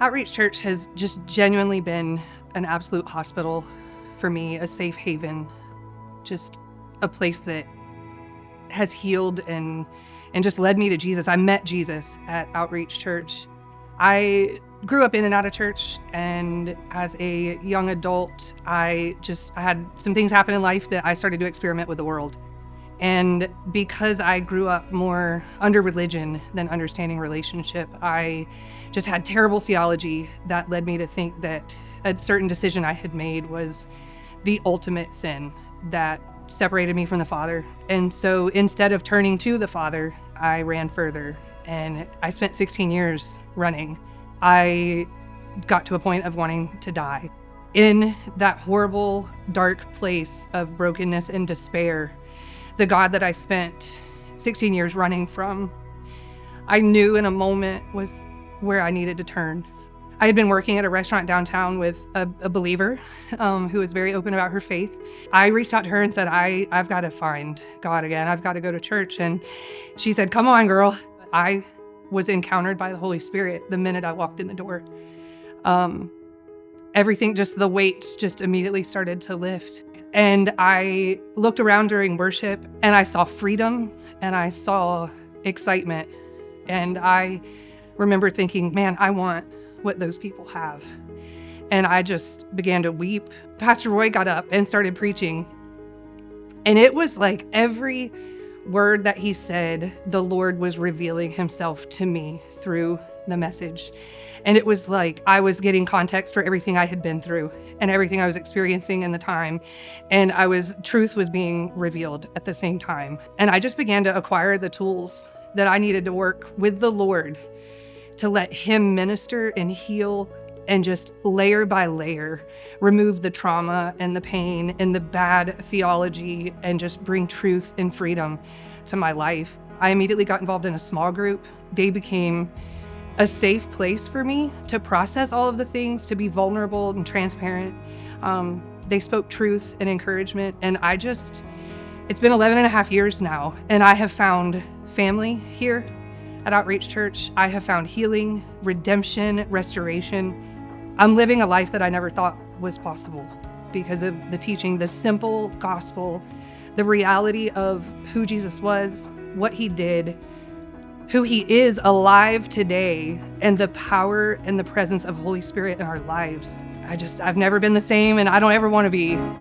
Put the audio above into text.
Outreach Church has just genuinely been an absolute hospital for me, a safe haven, just a place that has healed and just led me to Jesus. I met Jesus at Outreach Church. I grew up in and out of church, and as a young adult, I had some things happen in life that I started to experiment with the world. And because I grew up more under religion than understanding relationship, I just had terrible theology that led me to think that a certain decision I had made was the ultimate sin that separated me from the Father. And so instead of turning to the Father, I ran further, and I spent 16 years running. I got to a point of wanting to die. In that horrible, dark place of brokenness and despair, the God that I spent 16 years running from, I knew in a moment was where I needed to turn. I had been working at a restaurant downtown with a believer who was very open about her faith. I reached out to her and said, I've got to find God again. I've got to go to church. And she said, come on, girl. I was encountered by the Holy Spirit the minute I walked in the door. Everything, just the weights just immediately started to lift. And I looked around during worship, and I saw freedom, and I saw excitement. And I remember thinking, man, I want what those people have. And I just began to weep. Pastor Roy got up and started preaching. And it was like every word that he said, the Lord was revealing himself to me through the message. And it was like I was getting context for everything I had been through and everything I was experiencing in the time. And truth was being revealed at the same time. And I just began to acquire the tools that I needed to work with the Lord to let him minister and heal and just layer by layer remove the trauma and the pain and the bad theology and just bring truth and freedom to my life. I immediately got involved in a small group. They became a safe place for me to process all of the things, to be vulnerable and transparent. They spoke truth and encouragement, and it's been 11 and a half years now, and I have found family here at Outreach Church. I have found healing, redemption, restoration. I'm living a life that I never thought was possible because of the teaching, the simple gospel, the reality of who Jesus was, what he did, who he is alive today, and the power and the presence of Holy Spirit in our lives. I've never been the same, and I don't ever want to be.